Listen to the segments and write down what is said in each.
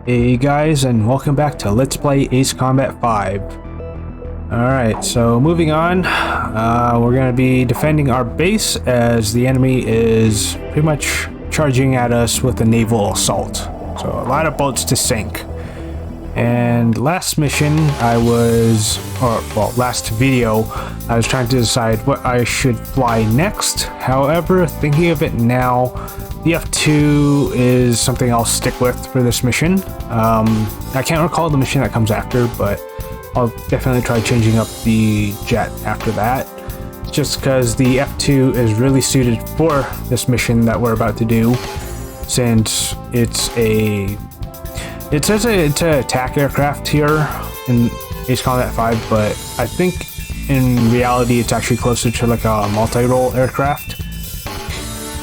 Hey guys, and welcome back to Let's Play Ace Combat 5. Alright, so moving on, we're going to be defending our base as the enemy is pretty much charging at us with a naval assault. So a lot of boats to sink. And last mission last video, I was trying to decide what I should fly next. However, thinking of it now, the F2 is something I'll stick with for this mission. I can't recall the mission that comes after, but I'll definitely try changing up the jet after that. Just because the F2 is really suited for this mission that we're about to do, since it's an attack aircraft here in Ace Combat 5, but I think in reality it's actually closer to like a multi-role aircraft.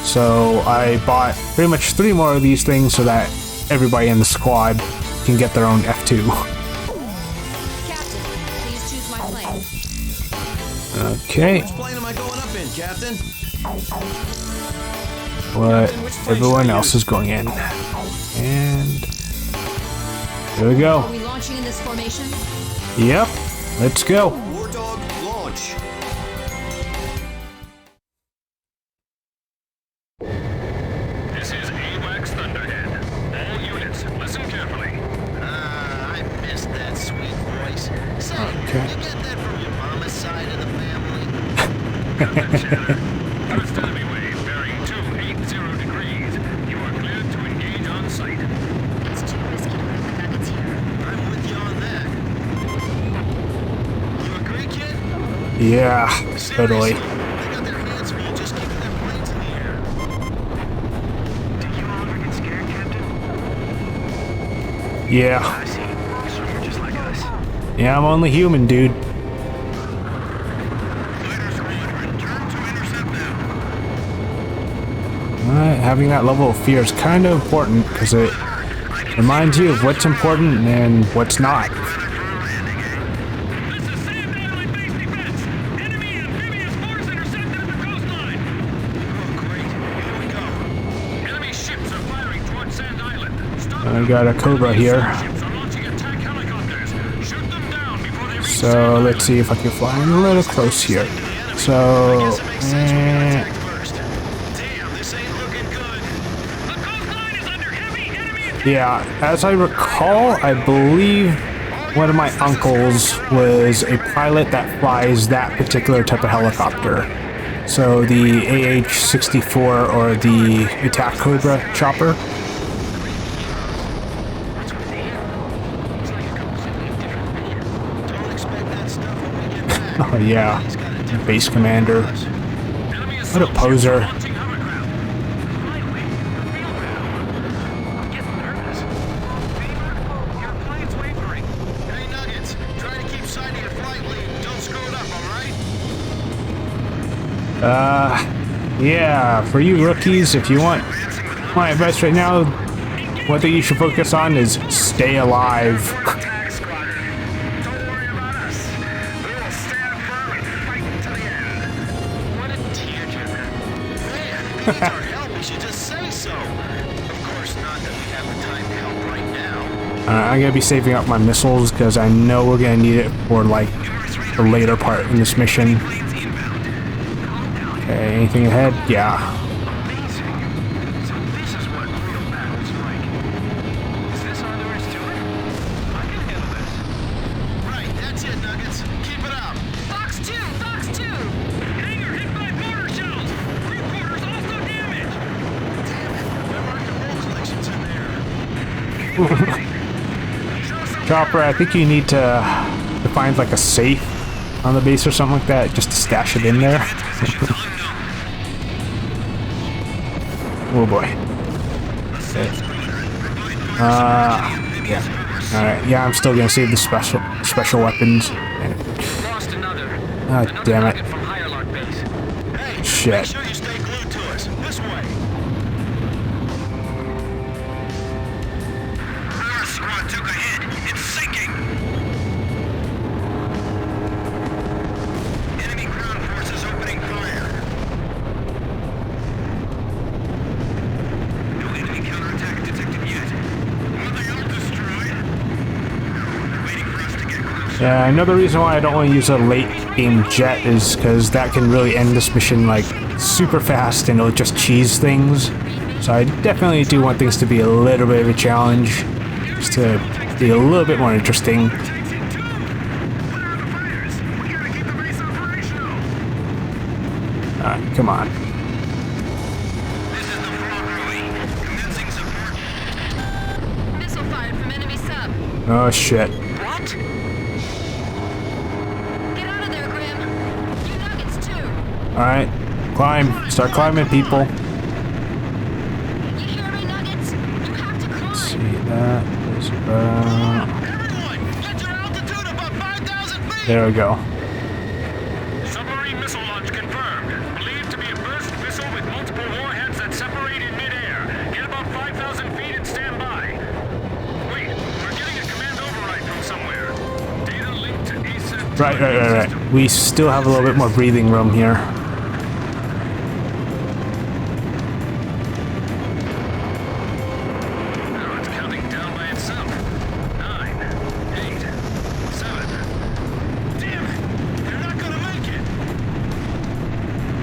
So I bought pretty much 3 more of these things so that everybody in the squad can get their own F2. Captain, please choose my plane. Okay. Which plane am I going up in, Captain? What everyone else is going in. And there we go. Are we launching in this formation? Yep. Let's go. War Dog, launch. This is AWACS Thunderhead. All units, listen carefully. I missed that sweet voice. Say, Okay. you get that from your mama's side of the family? First enemy wave bearing 280 degrees. You are cleared to engage on site. It's too risky to leave the nuggets here. I'm with you on that. You agree, kid? Yeah, totally. Seriously, they got their hands full just keeping their planes in the air. Do you all ever get scared, Captain? Yeah. I see. So you're just like us. Yeah, I'm only human, dude. Fighter squadron, turn to intercept them. Having that level of fear is kind of important because it reminds you of what's important and what's not. This is Sand Island base defense. Enemy amphibious force intercepted at the coastline. Oh, great. Here we go. Enemy ships are firing towards Sand Island. Stop I got a Cobra here. Ships are launching attack helicopters. Shoot them down before they reach So let's see if I can fly a little close here. So, Damn, this ain't looking good. The coastline is under heavy enemy yeah, as I recall, I believe one of my uncles was a pilot that flies that particular type of helicopter. So the AH-64 or the Attack Cobra chopper. Don't expect that stuff when we get back. Oh yeah, base commander. What a poser. launching hovercraft. Lightweight. Feel bad. I'm getting nervous. Beamer, your plane's wavering. Hey, Nuggets, try to keep sight of your flight lead. Don't screw it up, all right? Yeah, for you rookies, if you want my advice right now, one thing you should focus on is stay alive. Attack squadron. Don't worry about us. We will stand firm and fight to the end. What a tearjerker. Man, if he needs our help, we should just say so. Of course, not that we have the time to help right now. I'm gonna be saving up my missiles because I know we're gonna need it for like the later part in this mission. Planes inbound. Calm down. Okay, anything ahead? Yeah. Amazing. So this is what real battle's like. Is this all there is to it? I can handle this. Right, that's it, Nuggets. Keep it up. Fox 2! Fox 2! Hangar hit by mortar shells. Crew quarters also damaged. Damn it. There aren't the roll collections in there. Chopper, I think you need to find like a safe on the base or something like that, just to stash it in there. Oh boy. Yeah. Alright, yeah, I'm still gonna save the special weapons. Lost another. Ah, damn it. From Higher Lock base. Hey, Shit. make sure you stay glued to us. This way. Squad took a hit. It's sinking. Enemy ground forces opening fire. No enemy counterattack detected yet. Are they all destroyed? Yeah, another reason why I don't want to use a late game jet is because that can really end this mission like super fast and it'll just cheese things. So I definitely do want things to be a little bit of a challenge, just to be a little bit more interesting. Alright, come on. Missile fired from enemy sub. Oh shit. What? Get out of there, Grim. You nuggets too. Alright, climb. Start climbing, people. You hear me, nuggets? You have to climb. See that? There's Everyone, get your altitude above 5,000 feet! there we go. Submarine missile launch confirmed. Believed to be a burst missile with multiple warheads that separate in midair. Get above 5,000 feet and stand by. Wait, we're getting a command override from somewhere. Data linked to ASAP. Right. We still have a little bit more breathing room here. Now it's counting down by itself. 9, 8, 7. Damn it! They're not gonna make it!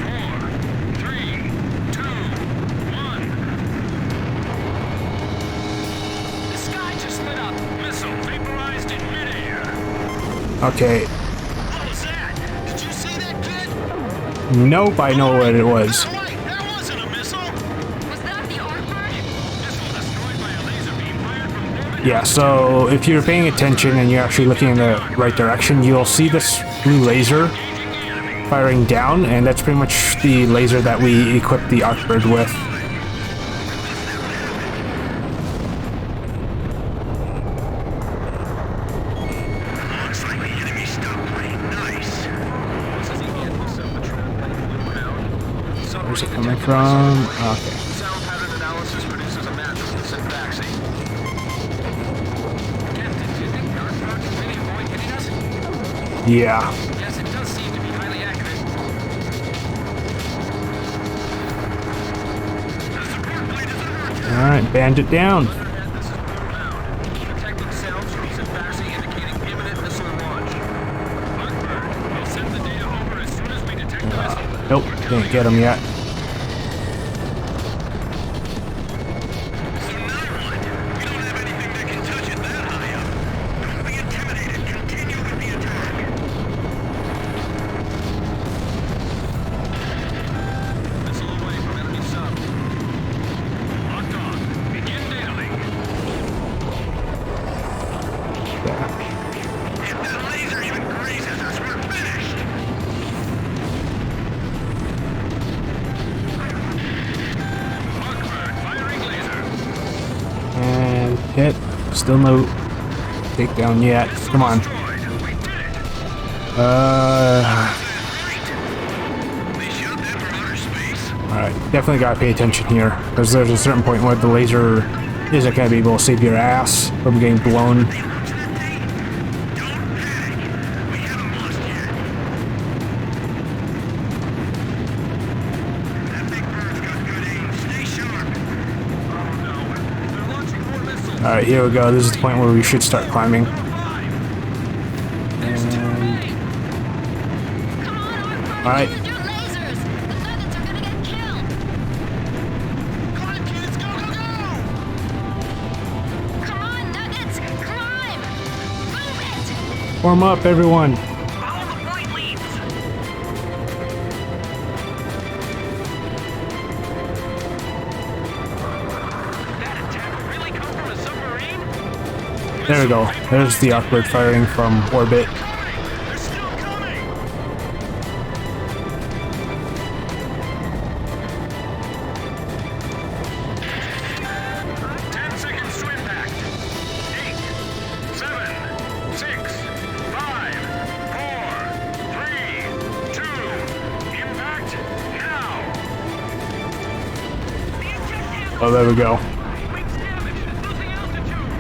4, 3, 2, 1. The sky just lit up! Missile vaporized in midair. Okay. What was that? Did you see that, kid? Nope, I know what it was. Wait, that wasn't a missile! Was that the Artbird? Missile destroyed by a laser beam fired from orbit. Yeah, so if you're paying attention and you're actually looking in the right direction, you'll see this blue laser firing down, and that's pretty much the laser that we equipped the Artbird with. Looks like the enemy stopped playing nice. Where's it coming from? Okay. Sound pattern analysis produces a match with the syntaxi. Captain, do you think the Artbird can really avoid hitting us? Yeah. Yes, it does seem to be highly accurate. The support plate is under attack. Alright, band it down. This is Blue Detecting sounds from syntaxi indicating imminent missile launch. Artbird, we'll send the data over as soon as we detect the missile. Nope, can't get him yet. So now what? We don't have anything that can touch it that high up. Don't be intimidated. Continue with the attack. Missile away from enemy sub. Locked on. Begin data link. If that laser even grazes us, we're finished. Artbird firing laser. And hit. Still no takedown yet. Come on. Destroyed. We did it. They shot that from outer space. Alright, definitely gotta pay attention here, because there's a certain point where the laser isn't gonna be able to save your ass from getting blown. Watch that thing. Don't panic. We haven't lost yet. That big bird's got good aim. Stay sharp. Oh no. They're launching more missiles. Alright, here we go. This is the point where we should start climbing. Come on, Artbird. Alright. Use your lasers. The nuggets are gonna get killed. Climb, kids. Go, go, go. Come on, nuggets. Climb. Move it. Warm up, everyone. Follow the point leads. That attack really come from a submarine? There we go. There's the Artbird firing from orbit. They're still coming. Seconds to impact. 8, 7, 6, 5, 4, 3, 2. Impact now. Oh, there we go. Wings damaged. Losing altitude.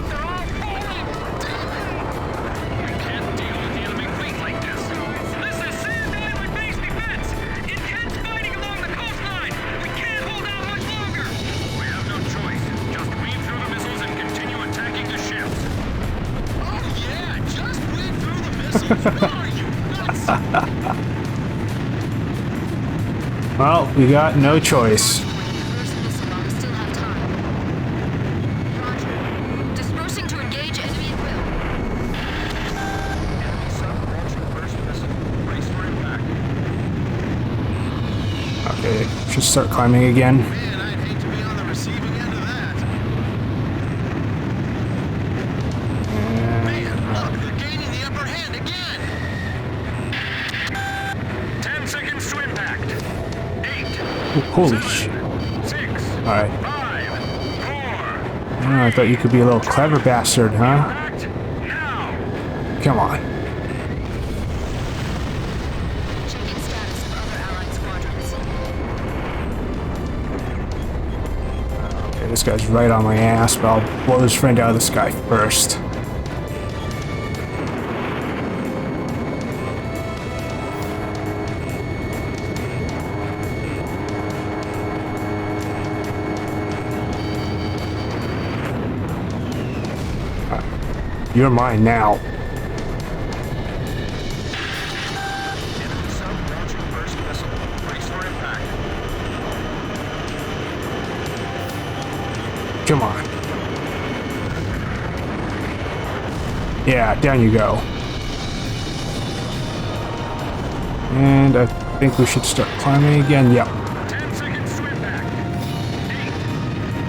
They're all falling. We can't deal with the enemy fleet like this. This is Sand Island base defense. Intense fighting along the coastline. We can't hold out much longer. We have no choice. Just weave through the missiles and continue attacking the ships. Oh, Well, we got no choice. First missile while we still have time. Roger. Dispersing to engage enemy at will. Enemy sub launching first missile. Brace for impact. Okay, should start climbing again. Man, I'd hate to be on the receiving end of that. Man, look, they're gaining the upper hand again. 10 seconds to impact. 8, Ooh, holy shit. 6, Alright. 5, 4. I thought you could be a little clever bastard, huh? Impact now. Come on. Checking status of other allied squadrons. Okay, this guy's right on my ass, but I'll blow his friend out of the sky first. You're mine now. Enemy sub launching first missile. Brace for impact. Come on. Yeah, down you go. And I think we should start climbing again. Yep. 10 seconds to impact. 8,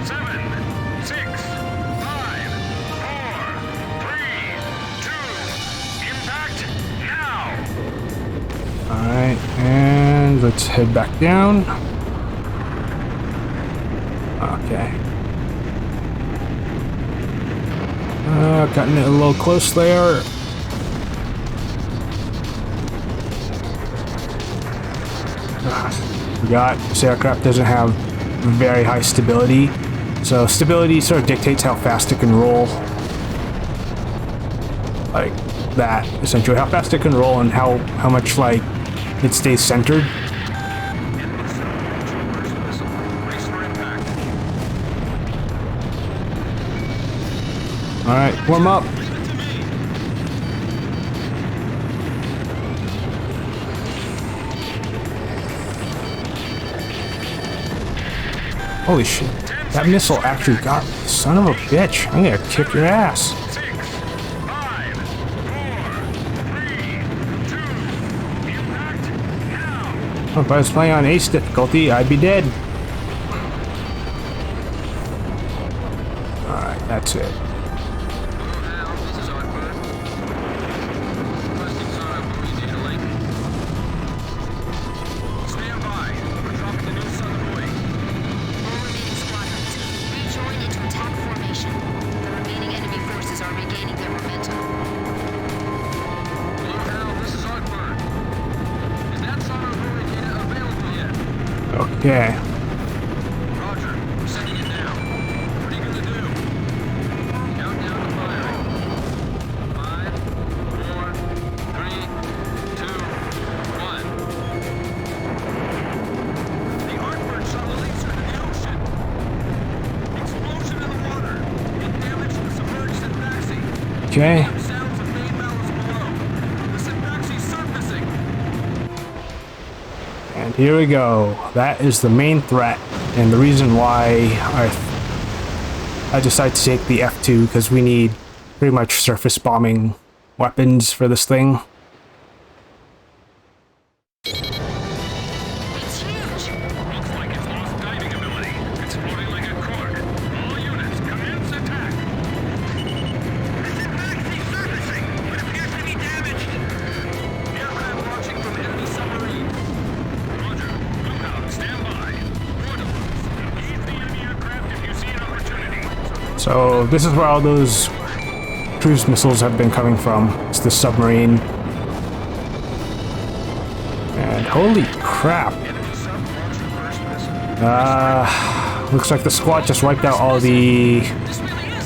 7, 6, 5, 4, 3, 2. Impact now. Alright, and let's head back down. Okay. Gotten it a little close there. Forgot this aircraft doesn't have very high stability, so stability sort of dictates how fast it can roll. Like that, essentially, how fast it can roll and how much like it stays centered. Enemy sub launching first missile. Brace for impact. All right, warm up. Leave it to me. Holy shit, that missile actually got me. Son of a bitch, I'm gonna kick your ass. 6, 5, 4, 3, 2. Impact now. If I was playing on ace difficulty, I'd be dead. Alright, that's it. Now, this is Artbird. Requesting Zara buoy data link. Stand by. We're dropping the new southern buoy. All remaining squadrons, rejoin into attack formation. The remaining enemy forces are regaining their momentum. Hello, Hal. This is Artbird. Is that Zara buoy data available yet? Okay. Roger. We're sending it now. What are you gonna do? Countdown to firing. 5, 4, 3, 2, 1. The Artbird shot a laser into the ocean. Explosion in the water. It damaged the submerged Syntaxi. Okay. Sounds of main bellows below. The Syntaxi's surfacing. And here we go. That is the main threat, and the reason why I decided to take the F2, because we need pretty much surface bombing weapons for this thing. It's huge! Looks like it's lost diving ability. It's floating like a cork. All units, commence attack. Syntaxi surfacing, but appears to be damaged. Aircraft launching from enemy submarine. Roger. Lookout, stand by. Portables, engage the enemy aircraft if you see an opportunity. So this is where all those cruise missiles have been coming from. It's the submarine. And holy crap. Enemy sub launching first missile. Looks like the squad just wiped out all the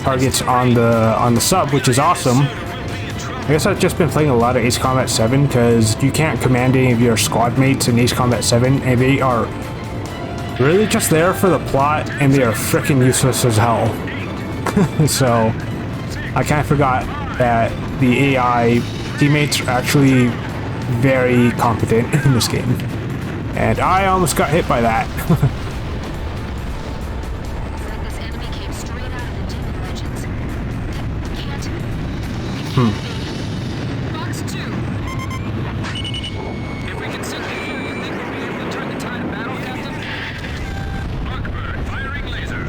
targets on the sub, which is awesome. I guess I've just been playing a lot of Ace Combat 7 because you can't command any of your squad mates in Ace Combat 7, and they are really just there for the plot, and they are freaking useless as hell. So I kind of forgot that the AI teammates are actually very competent in this game. And I almost got hit by that. It's like this enemy came straight out of the Demon Legends. That can't be. Box 2. If we can sink it through, you think we'll be able to turn the tide of battle, Captain? Arcbird, firing laser.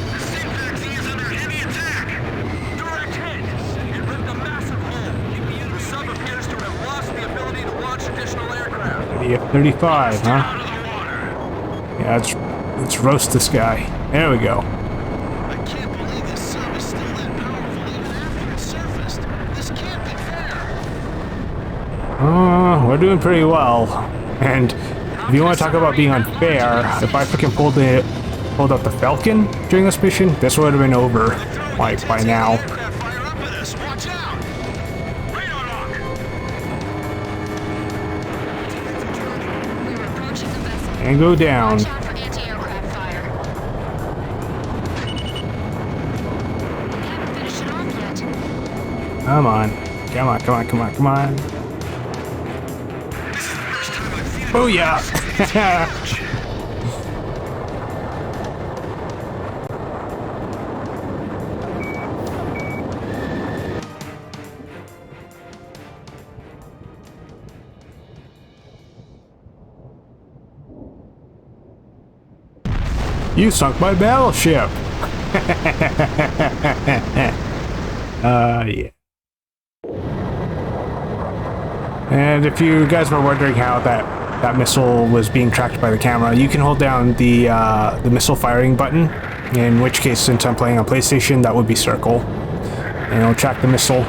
The Syntaxi is under heavy attack. Direct hit. It ripped a massive hole. The sub appears to have lost the ability to launch additional aircraft. The F-35, huh? Out of the water. Yeah, let's roast this guy. There we go. I can't believe this sub is still that powerful even after it surfaced. This can't be fair. We're doing pretty well. And if you want to talk about being unfair, if I freaking pulled out the Falcon during this mission, this would have been over like by now. Aircraft fire up at us. Watch out. Radar lock. We were approaching the vessel. And go down. Watch out for anti-aircraft fire. We haven't finished it off yet. Come on. Come on, come on, come on, come on. Booyah! You sunk my battleship! Yeah. And if you guys were wondering how that missile was being tracked by the camera, you can hold down the missile firing button, in which case, since I'm playing on PlayStation, that would be circle. And it'll track the missile.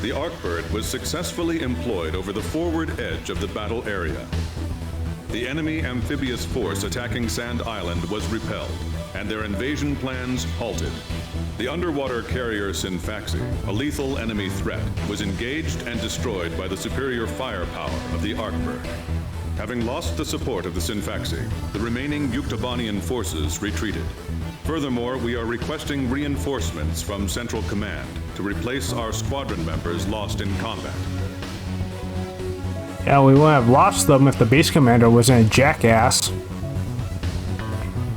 The Arcbird was successfully employed over the forward edge of the battle area. The enemy amphibious force attacking Sand Island was repelled, and their invasion plans halted. The underwater carrier Synfaxi, a lethal enemy threat, was engaged and destroyed by the superior firepower of the Arcbird. Having lost the support of the Synfaxi, the remaining Yuktobanian forces retreated. Furthermore, we are requesting reinforcements from Central Command to replace our squadron members lost in combat. Yeah, we wouldn't have lost them if the base commander wasn't a jackass.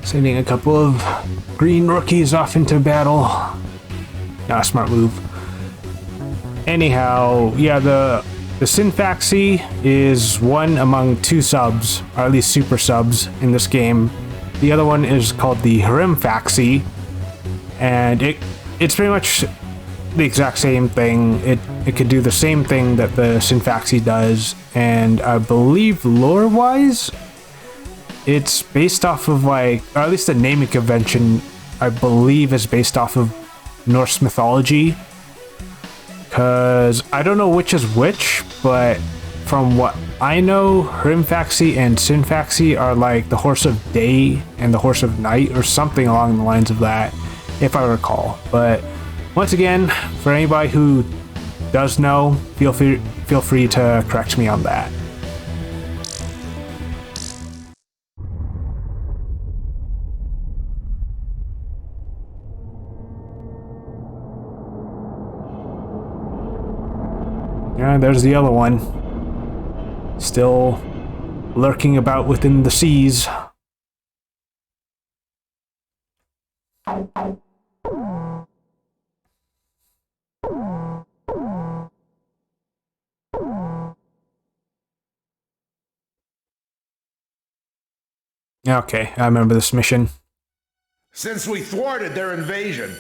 Sending a couple of green rookies off into battle. Not a smart move. Anyhow, yeah, the Synfaxi is one among two subs, or at least super subs, in this game. The other one is called the Hrimfaxi, and it's pretty much the exact same thing. It could do the same thing that the Synfaxi does, and I believe lore-wise, it's based off of like, or at least the naming convention, I believe, is based off of Norse mythology. Because I don't know which is which, but from what I know, Hrimfaxi and Synfaxi are like the horse of day and the horse of night, or something along the lines of that, if I recall. But once again, for anybody who does know, feel free to correct me on that. Yeah, there's the other one. Still lurking about within the seas. Okay, I remember this mission. Since we thwarted their invasion,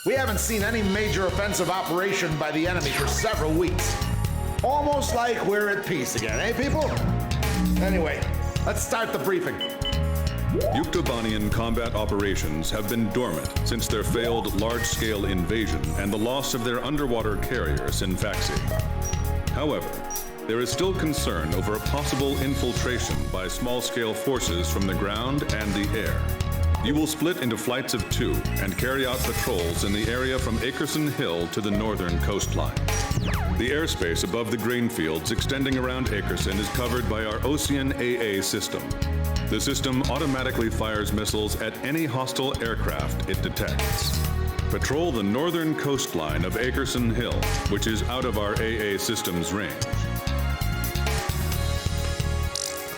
we haven't seen any major offensive operation by the enemy for several weeks. Almost like we're at peace again, eh, people? Anyway, let's start the briefing. Yuktobanian combat operations have been dormant since their failed large-scale invasion and the loss of their underwater carrier, Synfaxi. However, there is still concern over a possible infiltration by small-scale forces from the ground and the air. You will split into flights of 2 and carry out patrols in the area from Akerson Hill to the northern coastline. The airspace above the grain fields extending around Akerson is covered by our Ocean AA system. The system automatically fires missiles at any hostile aircraft it detects. Patrol the northern coastline of Akerson Hill, which is out of our AA system's range.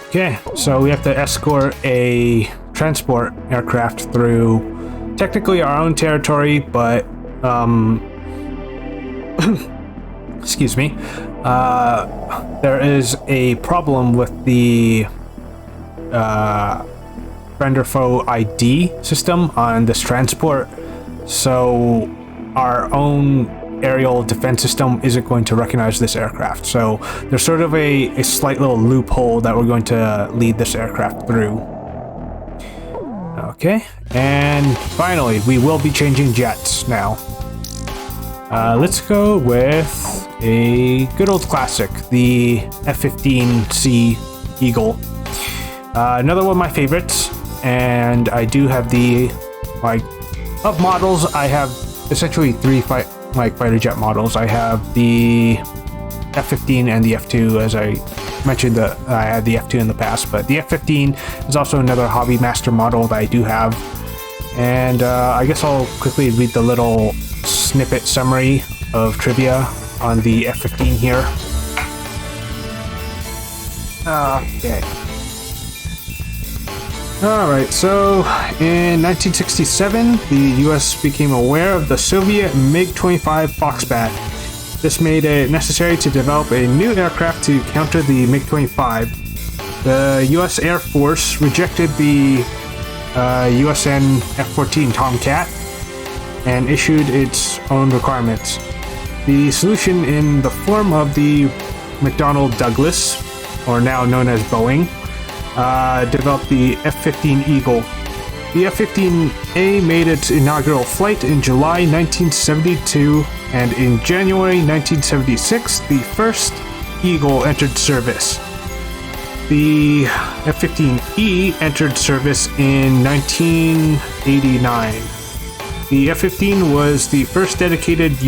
Okay, so we have to escort a transport aircraft through technically our own territory, but excuse me, there is a problem with the friend or foe ID system on this transport, so our own aerial defense system isn't going to recognize this aircraft. So there's sort of a slight little loophole that we're going to lead this aircraft through. Okay, and finally, we will be changing jets now. Let's go with a good old classic, the F-15C Eagle. Another one of my favorites, and I do have the, like, of models, I have essentially three fighter jet models. I have the F-15 and the F-2, as I mentioned that I had the F-2 in the past, but the F-15 is also another Hobby Master model that I do have. And I guess I'll quickly read the little snippet summary of trivia on the F-15 here. Okay. Alright, so in 1967, the US became aware of the Soviet MiG-25 Foxbat. This made it necessary to develop a new aircraft to counter the MiG-25. The US Air Force rejected the USN F-14 Tomcat and issued its own requirements. The solution in the form of the McDonnell Douglas, or now known as Boeing, developed the F-15 Eagle. The F-15A made its inaugural flight in July 1972, and in January 1976, the first Eagle entered service. The F-15E entered service in 1989. The F-15 was the first dedicated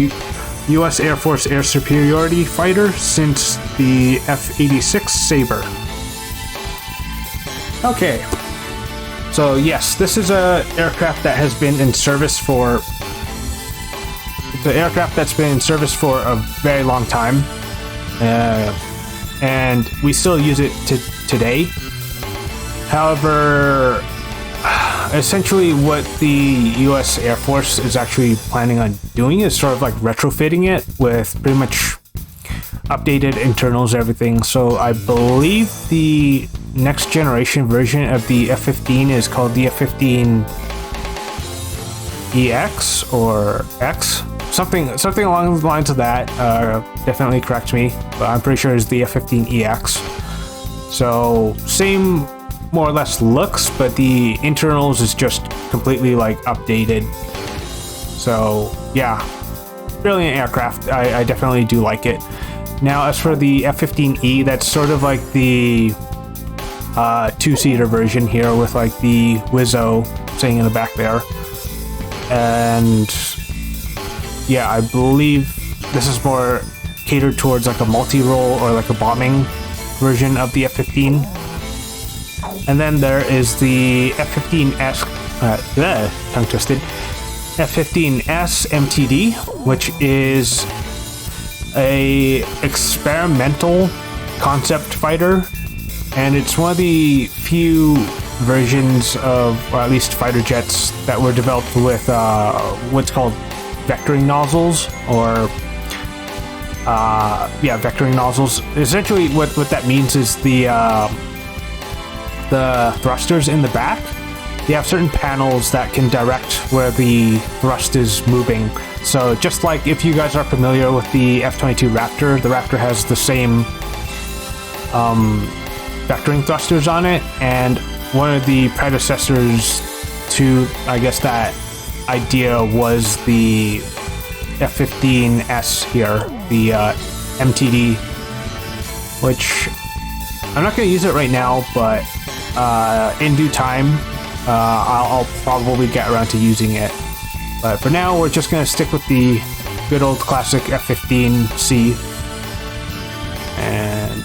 U.S. Air Force air superiority fighter since the F-86 Sabre. Okay, so yes, this is a aircraft that has been in service for a very long time, and we still use it today. However, essentially what the US Air Force is actually planning on doing is sort of like retrofitting it with pretty much updated internals, everything. So I believe the next generation version of the F-15 is called the F-15 EX or X, something along the lines of that. Definitely correct me, but I'm pretty sure it's the F-15 EX. So same more or less looks, but the internals is just completely like updated. So yeah, brilliant aircraft. I definitely do like it. Now, as for the F-15E, that's sort of like the two-seater version here with like the Wizzo sitting in the back there. And yeah, I believe this is more catered towards like a multi-role or like a bombing version of the F-15. And then there is the F-15S, tongue twisted, F-15S MTD, which is a experimental concept fighter, and it's one of the few versions of, or at least fighter jets, that were developed with what's called vectoring nozzles, or vectoring nozzles. Essentially what that means is the thrusters in the back, they have certain panels that can direct where the thrust is moving. So just like if you guys are familiar with the F-22 Raptor, the Raptor has the same vectoring thrusters on it, and one of the predecessors to, I guess, that idea was the F-15S here, the MTD, which I'm not going to use it right now, but in due time, I'll probably get around to using it. But for now, we're just going to stick with the good old classic F-15C. And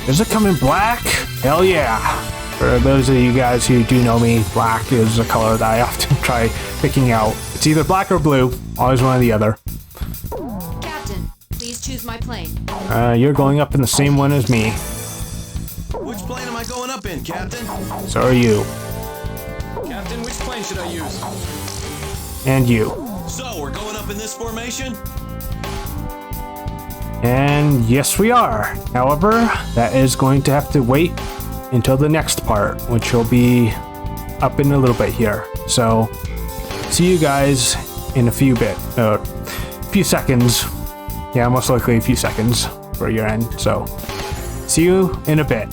does it come in black? Hell yeah! For those of you guys who do know me, black is a color that I often try picking out. It's either black or blue, always one or the other. Captain, please choose my plane. You're going up in the same one as me. Which plane am I going up in, Captain? So are you. Captain, which plane should I use? And you. So, we're going up in this formation? And yes, we are. However, that is going to have to wait until the next part, which will be up in a little bit here. So, see you guys in a few seconds. Yeah, most likely a few seconds for your end. So, see you in a bit.